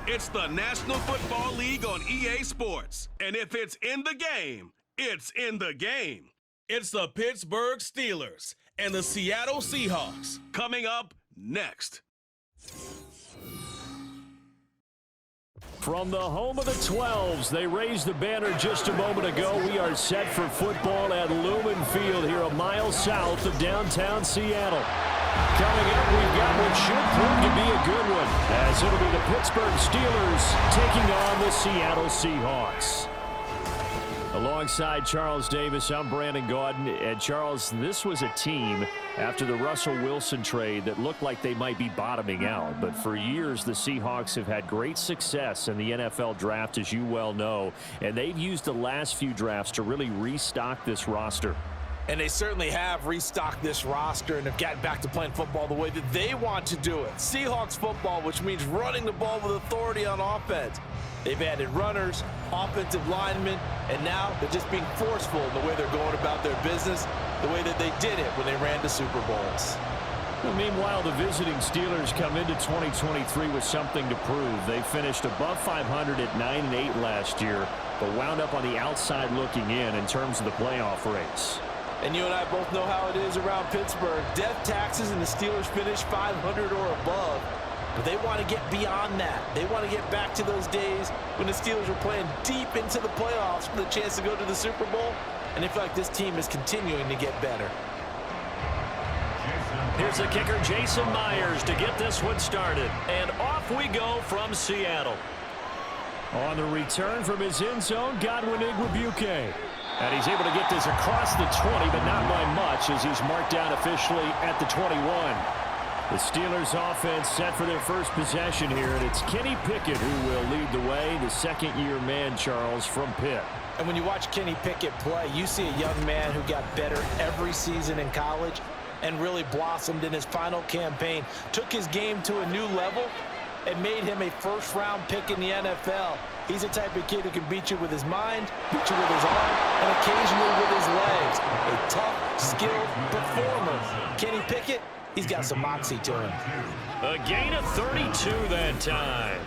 It's the National Football League on EA Sports. And if it's in the game, it's in the game. It's the Pittsburgh Steelers and the Seattle Seahawks coming up next. From the home of the 12s, they raised the banner just a moment ago. We are set for football at Lumen Field here a mile south of downtown Seattle. Coming up, we've got what should prove to be a good one, as it'll be the Pittsburgh Steelers taking on the Seattle Seahawks. Alongside Charles Davis, I'm Brandon Gaudin. And Charles, this was a team after the Russell Wilson trade that looked like they might be bottoming out. But for years, the Seahawks have had great success in the NFL draft, as you well know. And they've used the last few drafts to really restock this roster. And they certainly have restocked this roster and have gotten back to playing football the way that they want to do it. Seahawks football, which means running the ball with authority on offense. They've added runners, offensive linemen, and now they're just being forceful in the way they're going about their business, the way that they did it when they ran to Super Bowls. Well, meanwhile, the visiting Steelers come into 2023 with something to prove. They finished above 500 at 9-8 last year, but wound up on the outside looking in terms of the playoff race. And you and I both know how it is around Pittsburgh. Death taxes and the Steelers finish 500 or above. But they want to get beyond that. They want to get back to those days when the Steelers were playing deep into the playoffs for the chance to go to the Super Bowl. And they feel like this team is continuing to get better. Here's the kicker, Jason Myers, to get this one started. And off we go from Seattle. On the return from his end zone, Godwin Igwebuike. And he's able to get this across the 20, but not by much, as he's marked down officially at the 21. The Steelers offense set for their first possession here, and it's Kenny Pickett who will lead the way, the second-year man, Charles, from Pitt. And when you watch Kenny Pickett play, you see a young man who got better every season in college and really blossomed in his final campaign, took his game to a new level, and made him a first-round pick in the NFL. He's the type of kid who can beat you with his mind, beat you with his arm, and occasionally with his legs. A tough, skilled performer. Kenny Pickett, he's got some moxie to him. A gain of 32 that time.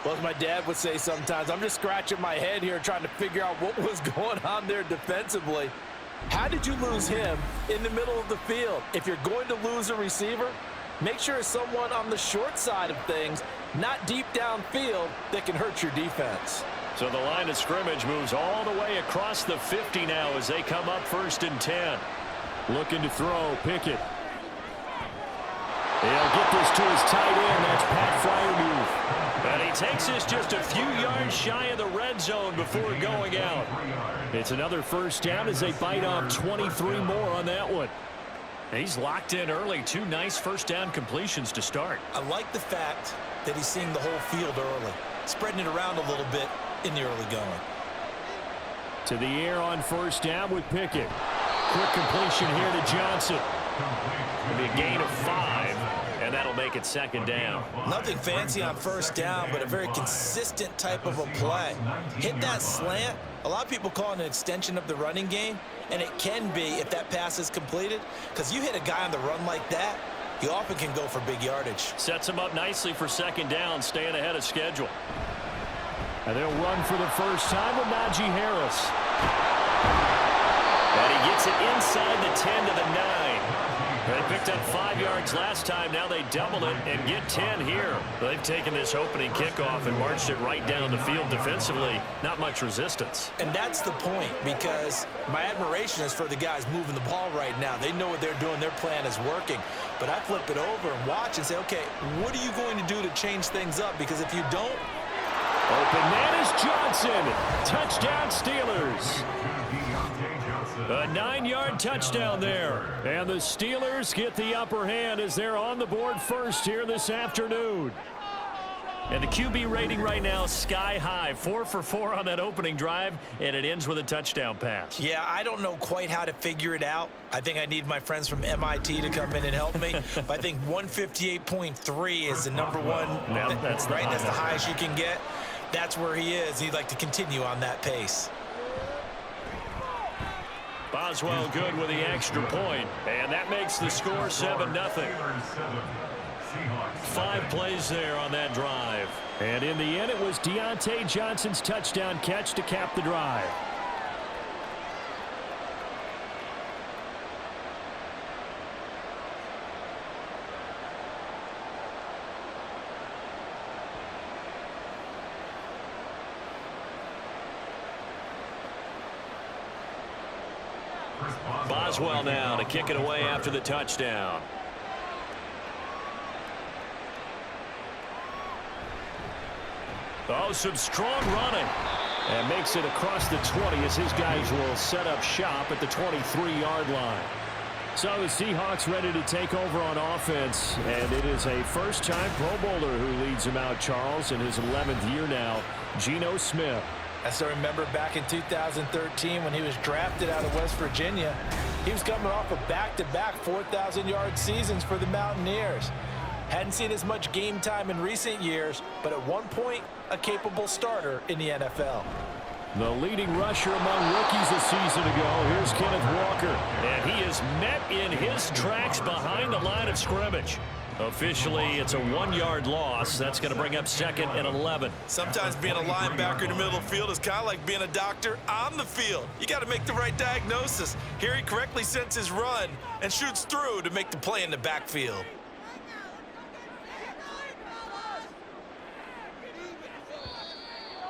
Well, as my dad would say sometimes, I'm just scratching my head here trying to figure out what was going on there defensively. How did you lose him in the middle of the field? If you're going to lose a receiver, make sure it's someone on the short side of things, not deep downfield, that can hurt your defense. So the line of scrimmage moves all the way across the 50 now as they come up 1st and 10. Looking to throw, Pickett. He'll get this to his tight end. That's Pat Freiermuth. And he takes this just a few yards shy of the red zone before going out. It's another first down as they bite off 23 more on that one. He's locked in early. 2 nice first down completions to start. I like the fact that he's seeing the whole field early, spreading it around a little bit in the early going. To the air on first down with Pickett. Quick completion here to Johnson. It'll be a gain of 5, and that'll make it 2nd down. Nothing fancy on first down, but a very consistent type of a play. Hit that slant. A lot of people call it an extension of the running game, and it can be if that pass is completed, because you hit a guy on the run like that, you often can go for big yardage. Sets him up nicely for 2nd down, staying ahead of schedule. And they'll run for the first time with Najee Harris. And he gets it inside the 10 to the 9. They picked up 5 yards last time. Now they double it and get 10 here. They've taken this opening kickoff and marched it right down the field defensively. Not much resistance. And that's the point, because my admiration is for the guys moving the ball right now. They know what they're doing. Their plan is working. But I flip it over and watch and say, okay, what are you going to do to change things up? Because if you don't... Open man is Johnson. Touchdown Steelers. A 9-yard touchdown there. And the Steelers get the upper hand as they're on the board first here this afternoon. And the QB rating right now sky high. 4 for 4 on that opening drive, and it ends with a touchdown pass. Yeah, I don't know quite how to figure it out. I think I need my friends from MIT to come in and help me. But I think 158.3 is the number one. No, that's right. That's the highest you can get. That's where he is. He'd like to continue on that pace. Boswell good with the extra point, and that makes the score 7-0. 5 plays there on that drive. And in the end, it was Deontay Johnson's touchdown catch to cap the drive. Boswell now to kick it away after the touchdown. Oh, some strong running. And makes it across the 20 as his guys will set up shop at the 23-yard line. So the Seahawks ready to take over on offense. And it is a first-time Pro Bowler who leads them out, Charles, in his 11th year now, Geno Smith. I still remember back in 2013 when he was drafted out of West Virginia. He was coming off of back-to-back 4,000-yard seasons for the Mountaineers. Hadn't seen as much game time in recent years, but at one point, a capable starter in the NFL. The leading rusher among rookies a season ago. Here's Kenneth Walker. And he is met in his tracks behind the line of scrimmage. Officially, it's a 1-yard loss. That's going to bring up 2nd and 11. Sometimes being a linebacker in the middle of the field is kind of like being a doctor on the field. You got to make the right diagnosis. Here he correctly sends his run and shoots through to make the play in the backfield.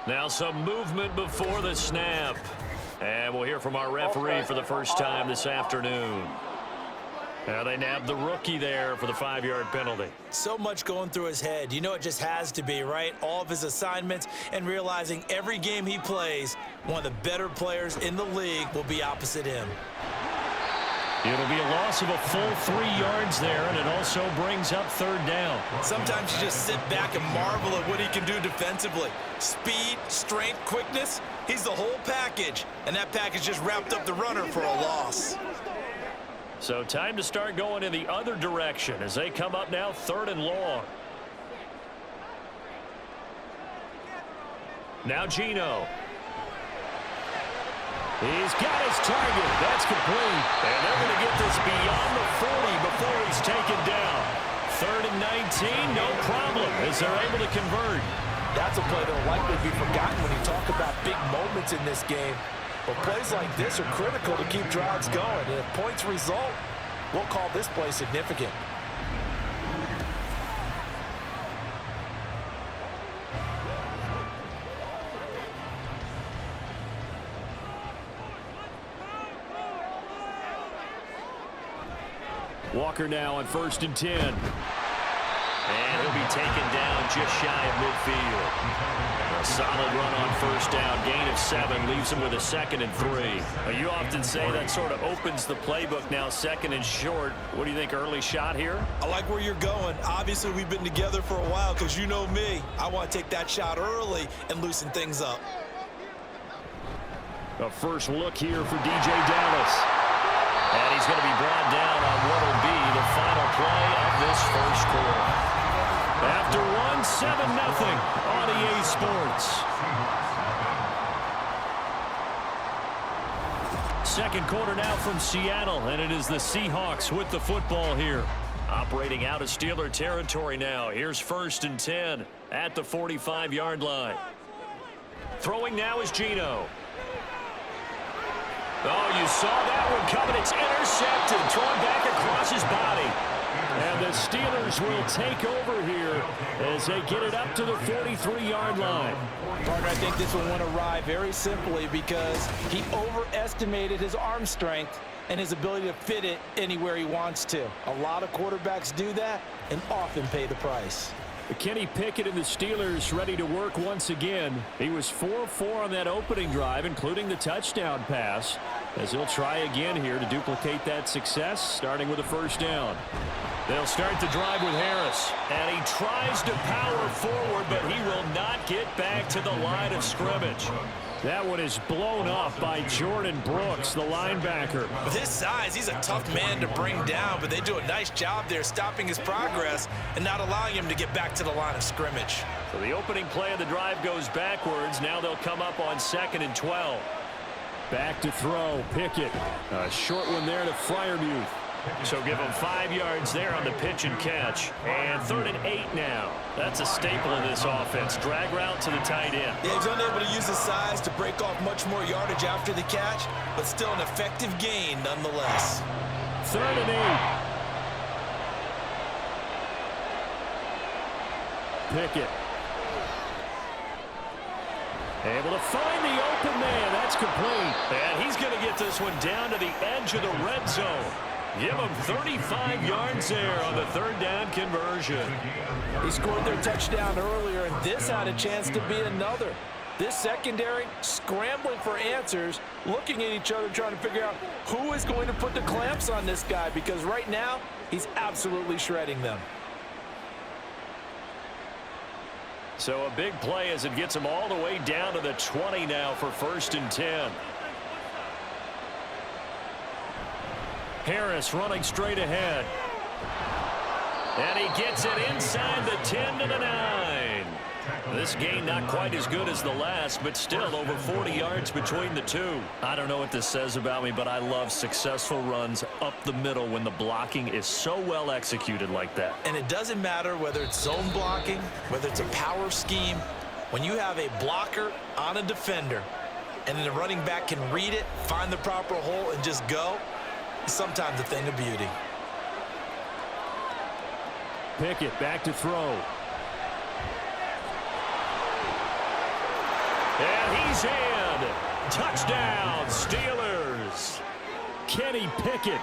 Now some movement before the snap. And we'll hear from our referee for the first time this afternoon. Now they nabbed the rookie there for the 5-yard penalty. So much going through his head. You know it just has to be, right? All of his assignments and realizing every game he plays, one of the better players in the league will be opposite him. It'll be a loss of a full 3 yards there, and it also brings up 3rd down. Sometimes you just sit back and marvel at what he can do defensively. Speed, strength, quickness, he's the whole package. And that package just wrapped up the runner for a loss. So time to start going in the other direction as they come up now 3rd and long. Now Geno. He's got his target. That's complete. And they're going to get this beyond the 40 before he's taken down. 3rd and 19, no problem as they're able to convert. That's a play that will likely be forgotten when you talk about big moments in this game. But plays like this are critical to keep drives going. And if points result, we'll call this play significant. Walker now on 1st and 10. And he'll be taken down just shy of midfield. A solid run on 1st down. Gain of 7 leaves him with a 2nd and 3. You often say that sort of opens the playbook now, 2nd and short. What do you think, early shot here? I like where you're going. Obviously, we've been together for a while because you know me. I want to take that shot early and loosen things up. A first look here for DJ Dallas. And he's going to be brought down on what will be the final play of this first quarter. After one, 7-0 on EA Sports. Second quarter now from Seattle, and it is the Seahawks with the football here. Operating out of Steeler territory now. Here's 1st and 10 at the 45-yard line. Throwing now is Geno. Oh, you saw that one coming. It's intercepted. Thrown back across his body. And the Steelers will take over here as they get it up to the 43-yard line. Partner, I think this one went awry very simply because he overestimated his arm strength and his ability to fit it anywhere he wants to. A lot of quarterbacks do that and often pay the price. Kenny Pickett and the Steelers ready to work once again. He was 4-4 on that opening drive, including the touchdown pass, as he'll try again here to duplicate that success, starting with a 1st down. They'll start the drive with Harris, and he tries to power forward, but he will not get back to the line of scrimmage. That one is blown off by Jordan Brooks, the linebacker. With his size, he's a tough man to bring down, but they do a nice job there stopping his progress and not allowing him to get back to the line of scrimmage. So the opening play of the drive goes backwards. Now they'll come up on 2nd and 12. Back to throw, Pickett. A short one there to Freiermuth. So give him 5 yards there on the pitch and catch. And 3rd and 8 now. That's a staple of this offense. Drag route to the tight end. Yeah, he's unable to use his size to break off much more yardage after the catch, but still an effective gain nonetheless. 3rd and 8. Pickett. Able to find the open man. That's complete. And he's going to get this one down to the edge of the red zone. Give him 35 yards there on the 3rd down conversion. He scored their touchdown earlier, and this had a chance to be another. This secondary scrambling for answers, looking at each other, trying to figure out who is going to put the clamps on this guy, because right now he's absolutely shredding them. So a big play as it gets him all the way down to the 20 now for 1st and 10. Harris running straight ahead. And he gets it inside the 10 to the 9. This gain not quite as good as the last, but still over 40 yards between the two. I don't know what this says about me, but I love successful runs up the middle when the blocking is so well executed like that. And it doesn't matter whether it's zone blocking, whether it's a power scheme. When you have a blocker on a defender, and then the running back can read it, find the proper hole, and just go, it's sometimes a thing of beauty. Pickett back to throw. And he's in. Touchdown, Steelers. Kenny Pickett,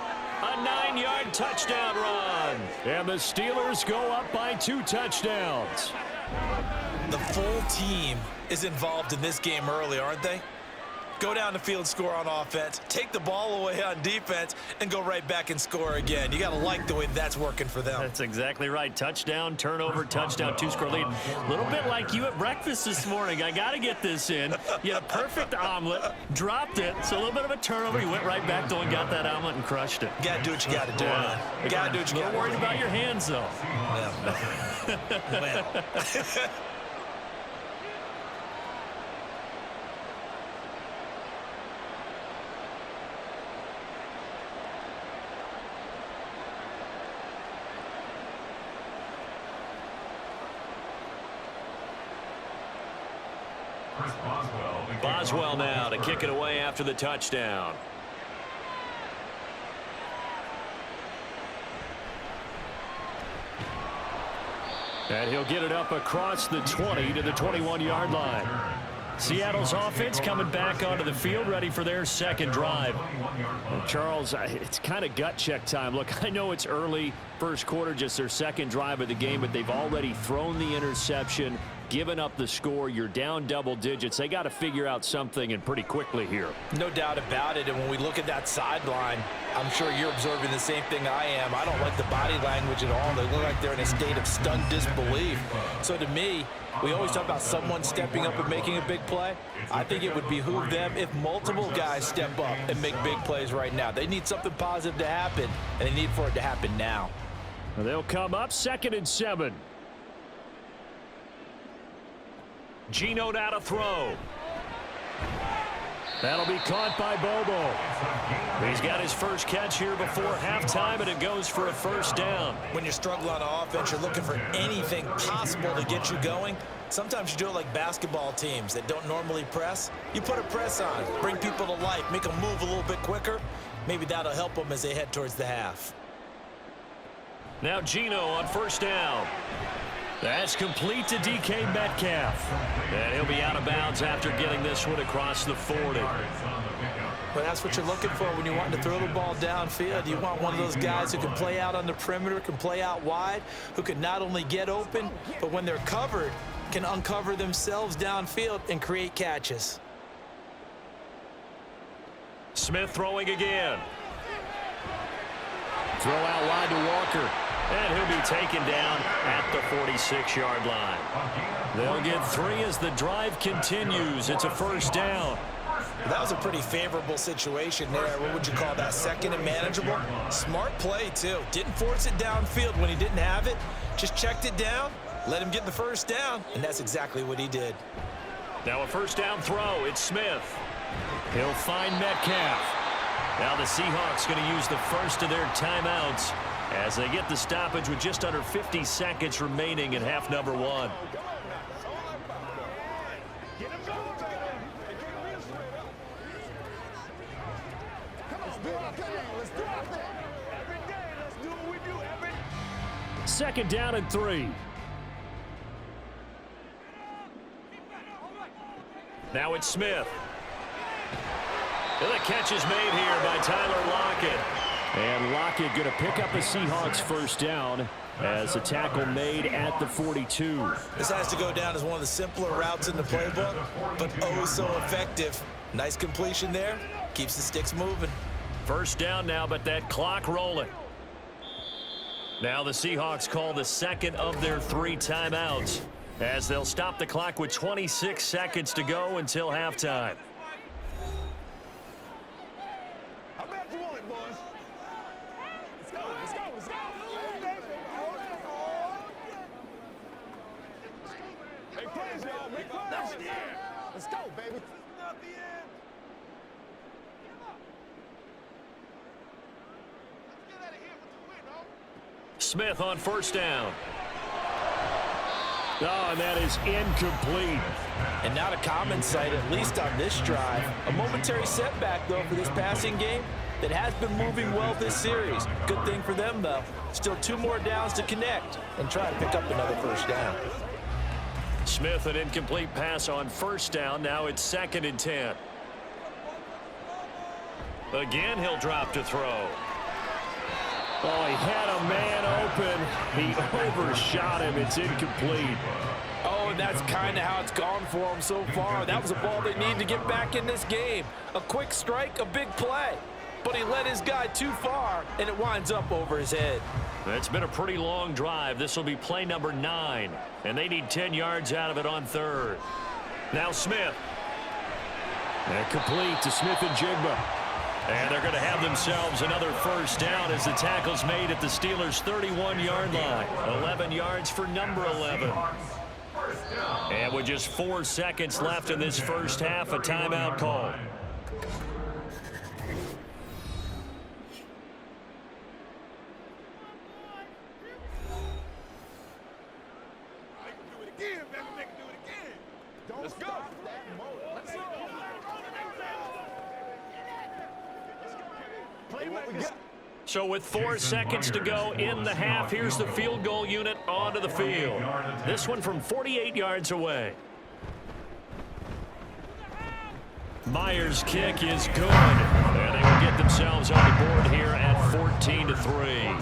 a 9-yard touchdown run. And the Steelers go up by 2 touchdowns. The full team is involved in this game early, aren't they? Go down the field, score on offense, take the ball away on defense, and go right back and score again. You got to like the way that's working for them. That's exactly right. Touchdown, turnover, touchdown, 2-score lead. A little bit like you at breakfast this morning. I got to get this in. You had a perfect omelet, dropped it, so a little bit of a turnover. You went right back, though, and got that omelet and crushed it. You got to do what you got to do, man. You got to do what you got to do. Worried about your hands, though. Yeah. Boswell now to kick it away after the touchdown. And he'll get it up across the 20 to the 21-yard line. Seattle's offense coming back onto the field, ready for their second drive. Well, Charles, it's kind of gut check time. Look, I know it's early, first quarter, just their second drive of the game, but they've already thrown the interception, given up the score. You're down double digits. They got to figure out something, and pretty quickly here. No doubt about it. And when we look at that sideline, I'm sure you're observing the same thing I am. I don't like the body language at all. They look like they're in a state of stunned disbelief. So to me, we always talk about someone stepping up and making a big play. I think it would behoove them if multiple guys step up and make big plays right now. They need something positive to happen, and they need for it to happen now. They'll come up 2nd and 7. Geno now to throw. That'll be caught by Bobo. He's got his first catch here before halftime, and it goes for a first down. When you're struggling on offense, you're looking for anything possible to get you going. Sometimes you do it like basketball teams that don't normally press. You put a press on, bring people to life, make them move a little bit quicker. Maybe that'll help them as they head towards the half. Now Geno on first down. That's complete to DK Metcalf. And he'll be out of bounds after getting this one across the 40. But that's what you're looking for when you want to throw the ball downfield. You want one of those guys who can play out on the perimeter, can play out wide, who can not only get open, but when they're covered, can uncover themselves downfield and create catches. Smith throwing again. Throw out wide to Walker. And he'll be taken down at the 46-yard line. They'll get 3 as the drive continues. It's a first down. That was a pretty favorable situation there. What would you call that? 2nd and manageable? Smart play, too. Didn't force it downfield when he didn't have it. Just checked it down, let him get the first down, and that's exactly what he did. Now a first down throw. It's Smith. He'll find Metcalf. Now the Seahawks going to use the first of their timeouts as they get the stoppage with just under 50 seconds remaining in half number one. Second down and 3. Now it's Smith. And the catch is made here by Tyler Lockett. And Lockett going to pick up a Seahawks first down as the tackle made at the 42. This has to go down as one of the simpler routes in the playbook, but oh so effective. Nice completion there. Keeps the sticks moving. First down now, but that clock rolling. Now the Seahawks call the second of their 3 timeouts as they'll stop the clock with 26 seconds to go until halftime. How bad you want it, boys? Let's go, let's go, let's go. Make plays, y'all. Make plays. Let's go, baby. Not the end. Let's get out of here with the win, huh? Smith on first down. Oh, and that is incomplete. And not a common sight, at least on this drive. A momentary setback, though, for this passing game that has been moving well this series. Good thing for them, though. Still 2 more downs to connect and try to pick up another first down. Smith, an incomplete pass on first down. Now it's 2nd and 10. Again, he'll drop to throw. Oh, he had a man open. He overshot him. It's incomplete. Oh, and that's kind of how it's gone for him so far. That was a ball they need to get back in this game. A quick strike, a big play. But he led his guy too far, and it winds up over his head. It's been a pretty long drive. This will be play number 9, and they need 10 yards out of it on 3rd. Now Smith. And complete to Smith and Jigba. And they're going to have themselves another first down as the tackle's made at the Steelers' 31-yard line. 11 yards for number 11. And with just 4 seconds left in this first half, a timeout call. Let's go. Let's go. So with 4 seconds to go in the half, here's the field goal unit onto the field. This one from 48 yards away. Myers' kick is good. And they will get themselves on the board here at 14-3.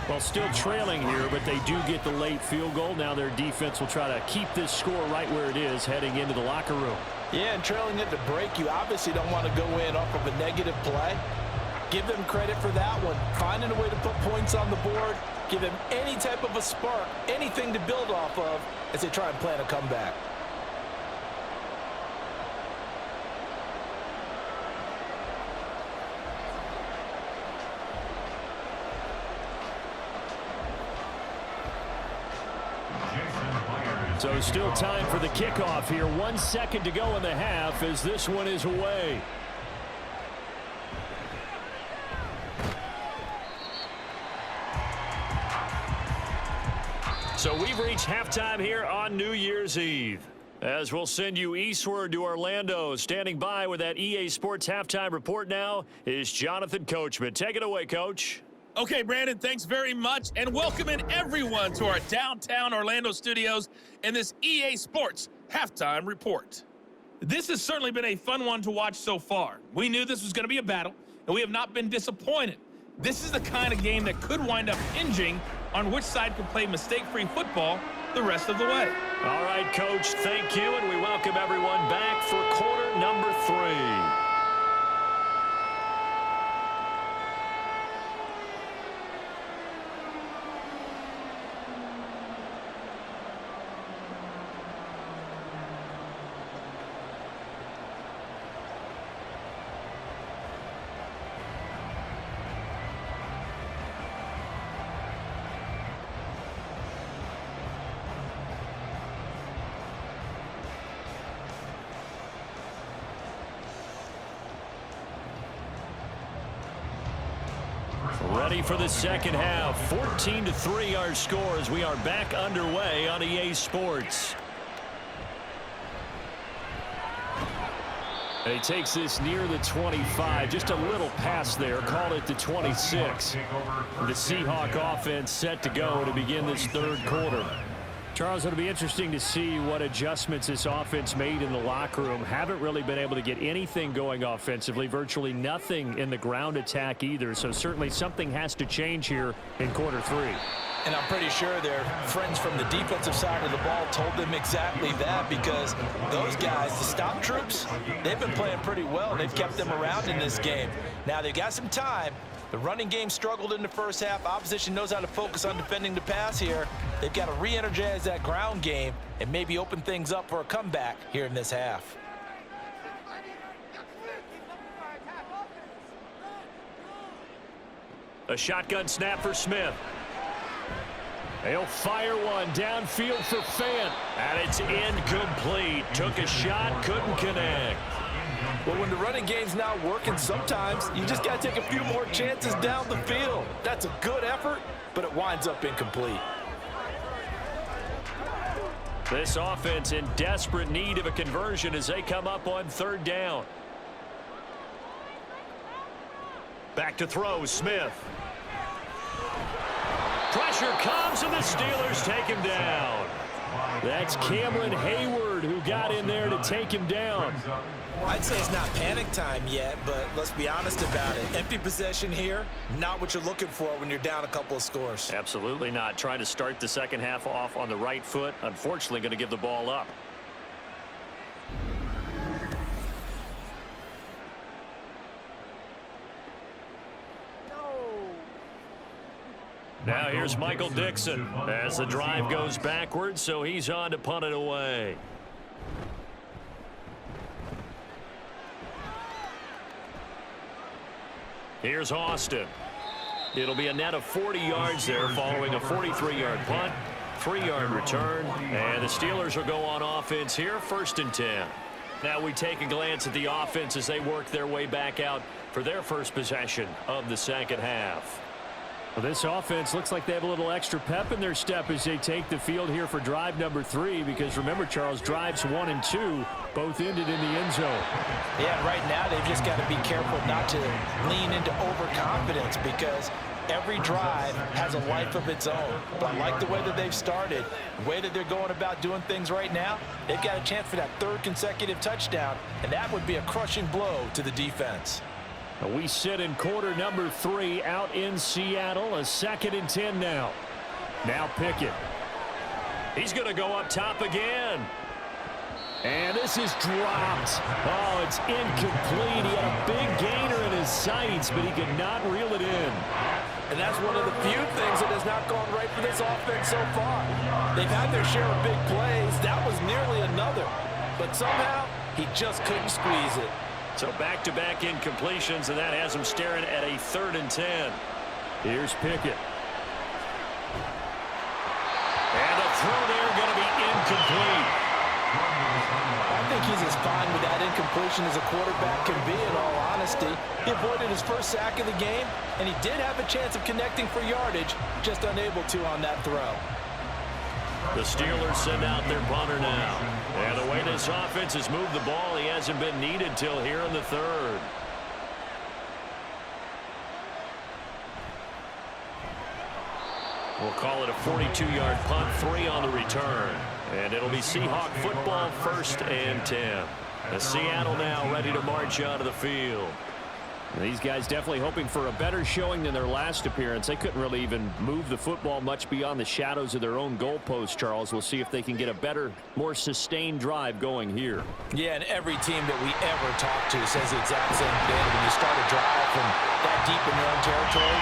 Well, still trailing here, but they do get the late field goal. Now their defense will try to keep this score right where it is heading into the locker room. Yeah, and trailing it to break, you obviously don't want to go in off of a negative play. Give them credit for that one. Finding a way to put points on the board, give them any type of a spark, anything to build off of as they try and plan a comeback. So still time for the kickoff here. 1 second to go in the half as this one is away. So we've reached halftime here on New Year's Eve. As we'll send you eastward to Orlando. Standing by with that EA Sports halftime report now is Jonathan Coachman. Take it away, Coach. Okay, Brandon, thanks very much, and welcoming everyone to our downtown Orlando studios in this EA Sports halftime report. This has certainly been a fun one to watch so far. We knew this was going to be a battle, and we have not been disappointed. This is the kind of game that could wind up hinging on which side can play mistake-free football the rest of the way. All right, Coach, thank you, and we welcome everyone back for quarter number 3. Ready for the second half. 14-3 our score as we are back underway on EA Sports. And he takes this near the 25. Just a little pass there. Call it the 26. The Seahawk offense set to go to begin this third quarter. Charles, it'll be interesting to see what adjustments this offense made in the locker room. Haven't really been able to get anything going offensively. Virtually nothing in the ground attack either. So certainly something has to change here in quarter three. And I'm pretty sure their friends from the defensive side of the ball told them exactly that, because those guys, the stop troops, they've been playing pretty well. They've kept them around in this game. Now they've got some time. The running game struggled in the first half. Opposition knows how to focus on defending the pass here. They've got to re-energize that ground game and maybe open things up for a comeback here in this half. A shotgun snap for Smith. He'll fire one downfield for Fant, and it's incomplete. Took a shot, couldn't connect. Well, when the running game's not working, sometimes you just got to take a few more chances down the field. That's a good effort, but it winds up incomplete. This offense in desperate need of a conversion as they come up on third down. Back to throw, Smith. Pressure comes, and the Steelers take him down. That's Cameron Hayward who got in there to take him down. I'd say it's not panic time yet, but let's be honest about it. Empty possession here, not what you're looking for when you're down a couple of scores. Absolutely not. Trying to start the second half off on the right foot. Unfortunately, going to give the ball up. Now here's Michael Dixon as the drive goes backwards, so he's on to punt it away. Here's Austin. It'll be a net of 40 yards there following a 43-yard punt, 3-yard return, and the Steelers will go on offense here, 1st and 10. Now we take a glance at the offense as they work their way back out for their first possession of the second half. Well, this offense looks like they have a little extra pep in their step as they take the field here for drive number 3, because remember, Charles, drives 1 and 2 both ended in the end zone. Yeah, right now they've just got to be careful not to lean into overconfidence, because every drive has a life of its own. But I like the way that they've started, the way that they're going about doing things right now. They've got a chance for that 3rd consecutive touchdown, and that would be a crushing blow to the defense. We sit in quarter number 3 out in Seattle. A 2nd and 10 now. Now Pickett. He's going to go up top again. And this is dropped. Oh, it's incomplete. He had a big gainer in his sights, but he could not reel it in. And that's one of the few things that has not gone right for this offense so far. They've had their share of big plays. That was nearly another. But somehow, he just couldn't squeeze it. So back-to-back incompletions, and that has him staring at a 3rd and 10. Here's Pickett. And the throw there going to be incomplete. I think he's as fine with that incompletion as a quarterback can be, in all honesty. He avoided his first sack of the game, and he did have a chance of connecting for yardage, just unable to on that throw. The Steelers send out their punter now. And the way this offense has moved the ball, he hasn't been needed till here in the 3rd. We'll call it a 42-yard punt, 3 on the return. And it'll be Seahawk football, 1st and 10. The Seattle now ready to march out of the field. These guys definitely hoping for a better showing than their last appearance. They couldn't really even move the football much beyond the shadows of their own goalpost, Charles. We'll see if they can get a better, more sustained drive going here. Yeah, and every team that we ever talk to says the exact same thing. When you start a drive from that deep in your own territory,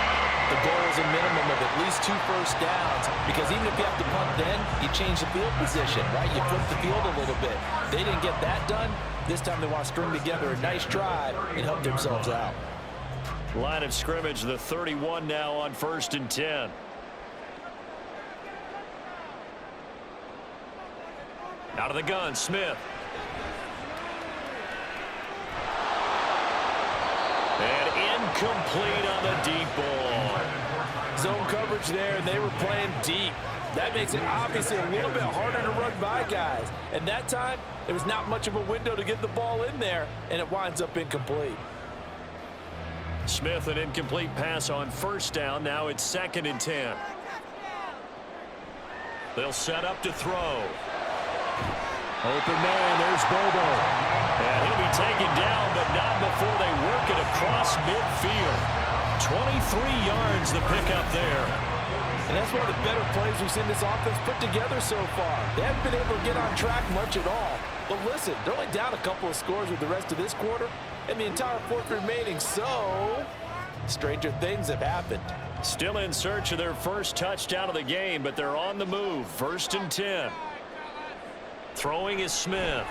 the goal is a minimum of at least 2 first downs, because even if you have to punt then, you change the field position, right? You flip the field a little bit. They didn't get that done. This time they want to string together a nice drive and help themselves out. Line of scrimmage, the 31 now on 1st and 10. Out of the gun, Smith. And incomplete on the deep ball. coverage there, and they were playing deep. That makes it obviously a little bit harder to run by guys. And that time, there was not much of a window to get the ball in there, and it winds up incomplete. Smith, an incomplete pass on first down. Now it's 2nd and 10. They'll set up to throw. Open man, there's Bobo. And he'll be taken down, but not before they work it across midfield. 23 yards the pickup there. And that's one of the better plays we've seen this offense put together so far. They haven't been able to get on track much at all. But listen, they're only down a couple of scores with the rest of this quarter and the entire fourth remaining, so stranger things have happened. Still in search of their first touchdown of the game, but they're on the move. 1st and 10. Throwing is Smith.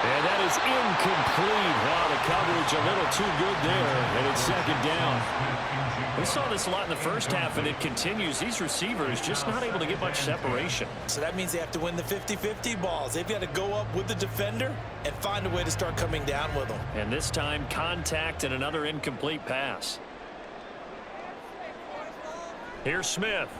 And that is incomplete. Wow, the coverage a little too good there, and it's 2nd down. We saw this a lot in the first half, and it continues. These receivers just not able to get much separation. So that means they have to win the 50-50 balls. They've got to go up with the defender and find a way to start coming down with them. And this time, contact and another incomplete pass. Here's Smith.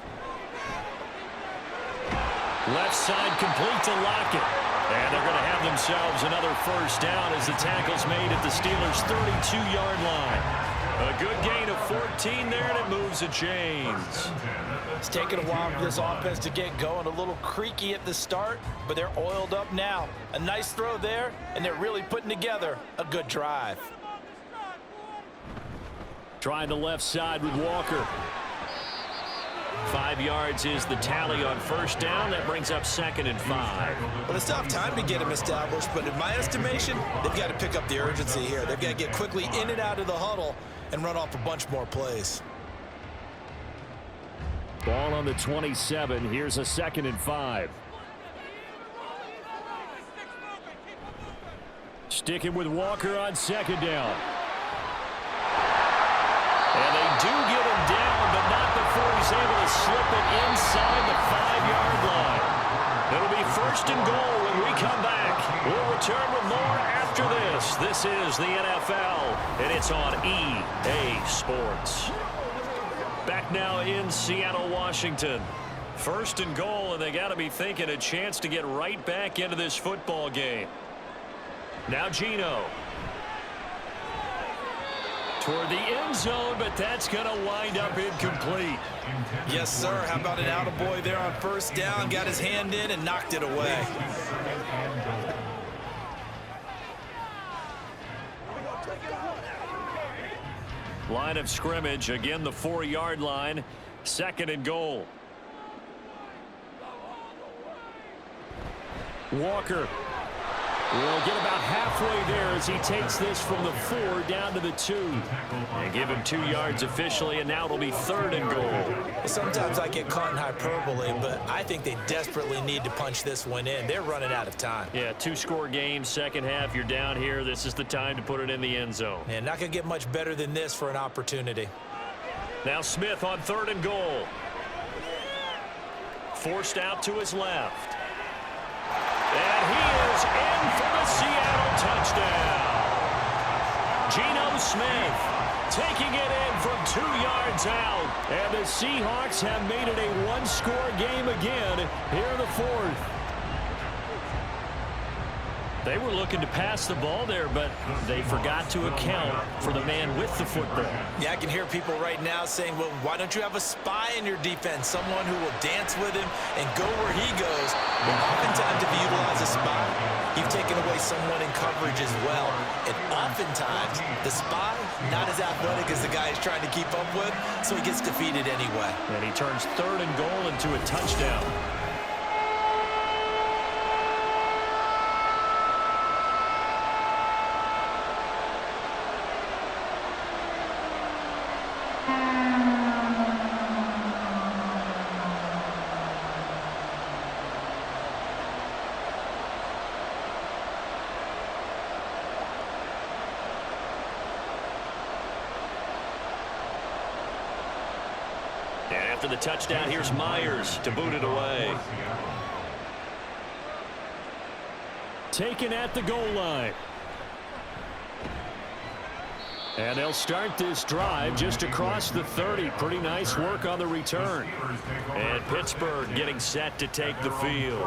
Left side complete to Lockett. And they're going to have themselves another first down as the tackle's made at the Steelers' 32-yard line. A good gain of 14 there, and it moves the chains. It's taken a while for this offense to get going. A little creaky at the start, but they're oiled up now. A nice throw there, and they're really putting together a good drive. Trying the left side with Walker. 5 yards is the tally on first down. That brings up 2nd and 5. Well, they still have time to get him established, but in my estimation, they've got to pick up the urgency here. They've got to get quickly in and out of the huddle and run off a bunch more plays. Ball on the 27. Here's a 2nd and 5. Sticking with Walker on 2nd down. And they do get him down, but not before he's able to slip it inside the 5-yard line. It'll be 1st and goal when we come back. We'll return with more after this. This is the NFL, and it's on EA Sports. Back now in Seattle, Washington. 1st and goal, and they got to be thinking a chance to get right back into this football game. Now Geno. Toward the end zone, but that's going to wind up incomplete. Yes, sir. How about an attaboy there on first down? Got his hand in and knocked it away. Line of scrimmage, again the 4-yard line. 2nd and goal. Walker will get about halfway there as he takes this from the 4 down to the 2. And give him 2 yards officially, and now it'll be 3rd and goal. Sometimes I get caught in hyperbole, but I think they desperately need to punch this one in. They're running out of time. Yeah, 2-score game, second half, you're down here. This is the time to put it in the end zone. And not going to get much better than this for an opportunity. Now Smith on 3rd and goal. Forced out to his left. And he is in for the Seattle touchdown. Geno Smith taking it in from 2 yards out. And the Seahawks have made it a 1-score game again here in the 4th. They were looking to pass the ball there, but they forgot to account for the man with the football. Yeah, I can hear people right now saying, well, why don't you have a spy in your defense, someone who will dance with him and go where he goes? Well, oftentimes if you utilize a spy, you've taken away someone in coverage as well. And oftentimes, the spy, not as athletic as the guy he's trying to keep up with, so he gets defeated anyway. And he turns 3rd and goal into a touchdown. After the touchdown, here's Myers to boot it away. Taken at the goal line. And they'll start this drive just across the 30. Pretty nice work on the return. And Pittsburgh getting set to take the field.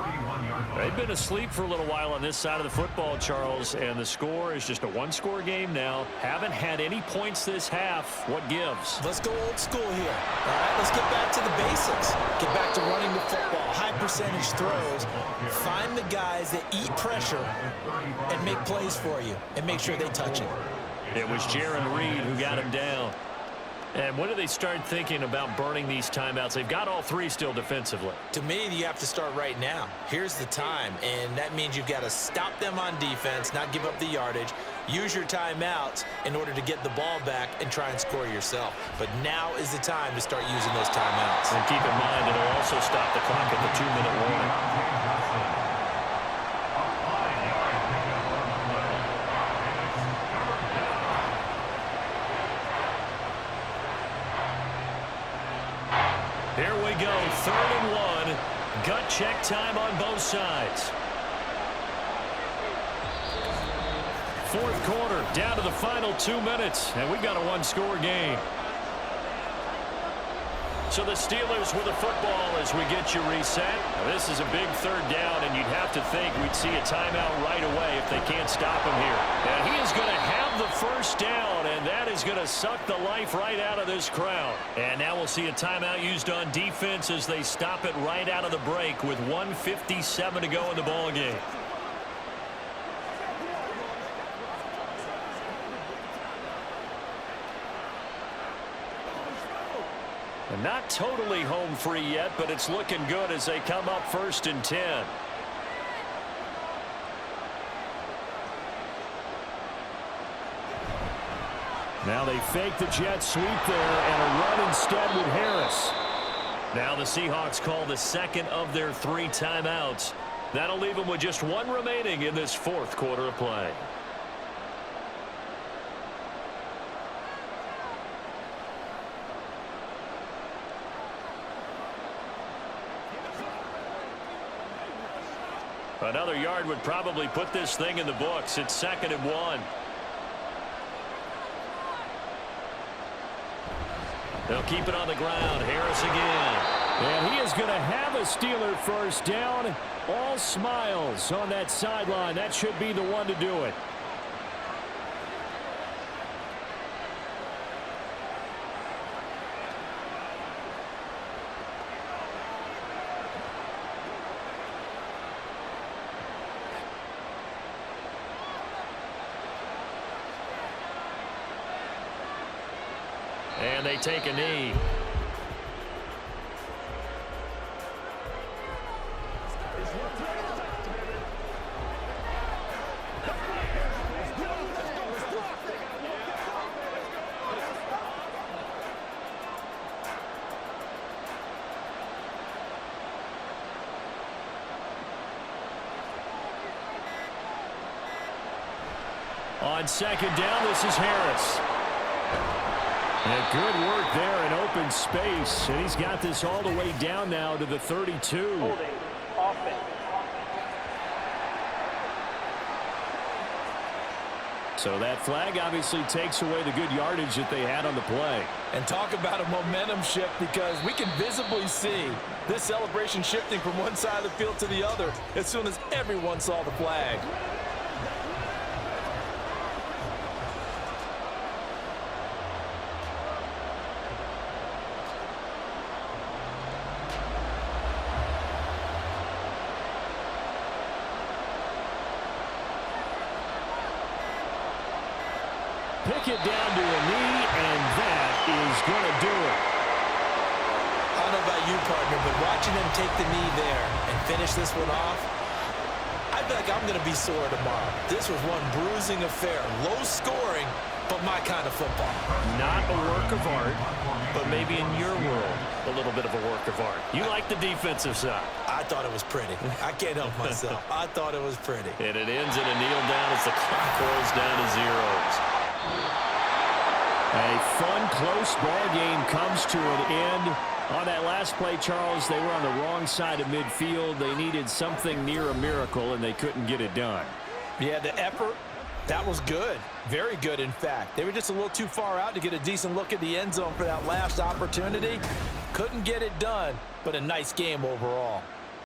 They've been asleep for a little while on this side of the football, Charles, and the score is just a one-score game now. Haven't had any points this half. What gives? Let's go old school here. All right, let's get back to the basics. Get back to running the football, high percentage throws. Find the guys that eat pressure and make plays for you and make sure they touch it. It was Jaron Reed who got him down. And when do they start thinking about burning these timeouts? They've got all three still defensively. To me, you have to start right now. Here's the time, and that means you've got to stop them on defense, not give up the yardage, use your timeouts in order to get the ball back and try and score yourself. But now is the time to start using those timeouts. And keep in mind, it'll also stop the clock at the 2-minute warning. Here we go, 3rd and 1. Gut check time on both sides. 4th quarter, down to the final 2 minutes, and we've got a one-score game. So the Steelers with the football as we get you reset. Now, this is a big 3rd down, and you'd have to think we'd see a timeout right away if they can't stop him here. And he is going to have the 1st down, and that is going to suck the life right out of this crowd. And now we'll see a timeout used on defense as they stop it right out of the break with 1:57 to go in the ball game. And not totally home free yet, but it's looking good as they come up 1st and 10. Now they fake the jet sweep there and a run instead with Harris. Now the Seahawks call the 2nd of their 3 timeouts. That'll leave them with just 1 remaining in this 4th quarter of play. Another yard would probably put this thing in the books. It's 2nd and 1. They'll keep it on the ground. Harris again. And he is going to have a Steeler 1st down. All smiles on that sideline. That should be the one to do it. And they take a knee. On 2nd down, this is Harris. And good work there in open space. And he's got this all the way down now to the 32. Holding offense. So that flag obviously takes away the good yardage that they had on the play. And talk about a momentum shift, because we can visibly see this celebration shifting from one side of the field to the other as soon as everyone saw the flag. Pick it down to a knee, and that is going to do it. I don't know about you, partner, but watching him take the knee there and finish this one off, I feel like I'm going to be sore tomorrow. This was one bruising affair. Low scoring, but my kind of football. Not a work of art, but maybe in your world, a little bit of a work of art. You like the defensive side. I thought it was pretty. I can't help myself. I thought it was pretty. And it ends in a kneel down as the clock rolls down to zeros. A fun, close ball game comes to an end. On that last play, Charles, they were on the wrong side of midfield. They needed something near a miracle, and they couldn't get it done. Yeah, the effort, That was good. Very good, in fact. They were just a little too far out to get a decent look at the end zone for that last opportunity. Couldn't get it done, but a nice game overall.